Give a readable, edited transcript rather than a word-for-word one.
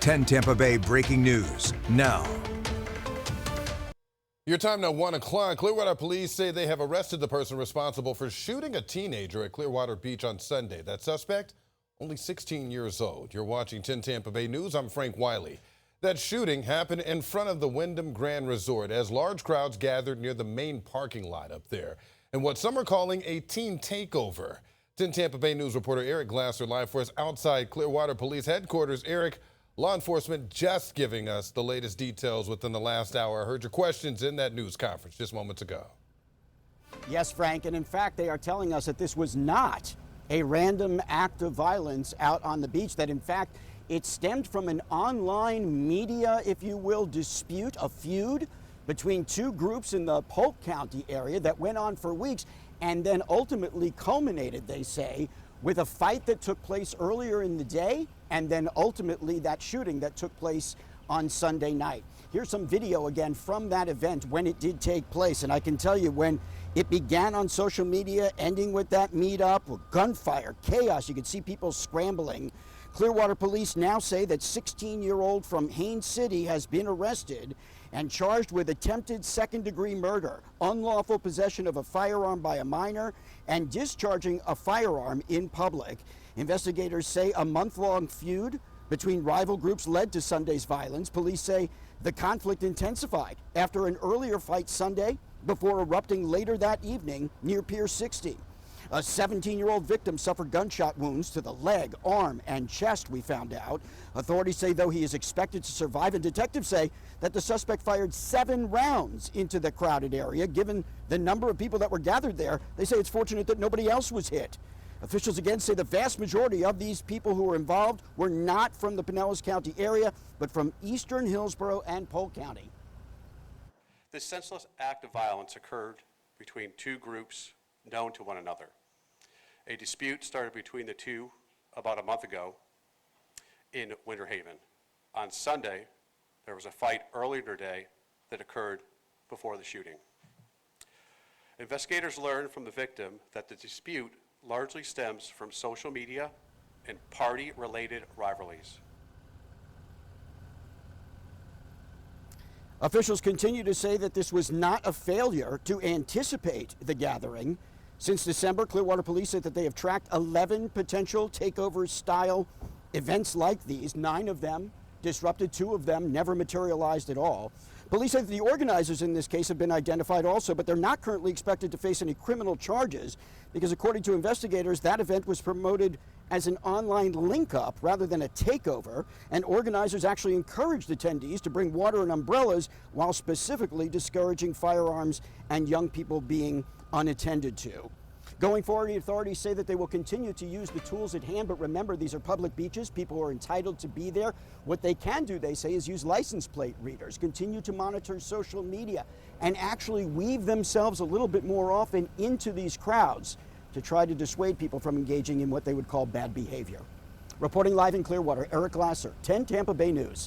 10 Tampa Bay breaking news now. Your time now, 1 o'clock. Clearwater police say they have arrested the person responsible for shooting a teenager at Clearwater Beach on Sunday. That suspect, only 16 years old. You're watching 10 Tampa Bay News. I'm Frank Wiley. That shooting happened in front of the Wyndham Grand Resort as large crowds gathered near the main parking lot up there and what some are calling a teen takeover. 10 Tampa Bay News reporter Eric Glasser live for us outside Clearwater Police headquarters. Eric, law enforcement just giving us the latest details within the last hour. I heard your questions in that news conference just moments ago. Yes, Frank, and in fact, they are telling us that this was not a random act of violence out on the beach, that in fact, it stemmed from an online media, if you will, dispute, a feud between two groups in the Polk County area that went on for weeks and then ultimately culminated, they say, with a fight that took place earlier in the day and then ultimately that shooting that took place on Sunday night. Here's some video again from that event when it did take place. And I can tell you, when it began on social media, ending with that meetup, with gunfire, chaos, you could see people scrambling. Clearwater police now say that 16-year-old from Haines City has been arrested and charged with attempted second-degree murder, unlawful possession of a firearm by a minor, and discharging a firearm in public. Investigators say a month-long feud between rival groups led to Sunday's violence. Police say the conflict intensified after an earlier fight Sunday before erupting later that evening near Pier 60. A 17-year-old victim suffered gunshot wounds to the leg, arm, and chest, we found out. Authorities say, though, he is expected to survive, and detectives say that the suspect fired 7 rounds into the crowded area. Given the number of people that were gathered there, they say it's fortunate that nobody else was hit. Officials again say the vast majority of these people who were involved were not from the Pinellas County area, but from eastern Hillsborough and Polk County. This senseless act of violence occurred between two groups known to one another. A dispute started between the two about a month ago in Winter Haven. On Sunday, there was a fight earlier today that occurred before the shooting. Investigators learned from the victim that the dispute largely stems from social media and party-related rivalries. Officials continue to say that this was not a failure to anticipate the gathering. Since December, Clearwater police said that they have tracked 11 potential takeover-style events like these. 9 of them disrupted, 2 of them never materialized at all. Police say that the organizers in this case have been identified also, but they're not currently expected to face any criminal charges because, according to investigators, that event was promoted as an online link-up rather than a takeover, and organizers actually encouraged attendees to bring water and umbrellas while specifically discouraging firearms and young people being unattended to. Going forward, the authorities say that they will continue to use the tools at hand, but remember, these are public beaches. People are entitled to be there. What they can do, they say, is use license plate readers, continue to monitor social media, and actually weave themselves a little bit more often into these crowds to try to dissuade people from engaging in what they would call bad behavior. Reporting live in Clearwater, Eric Glasser, 10 Tampa Bay News.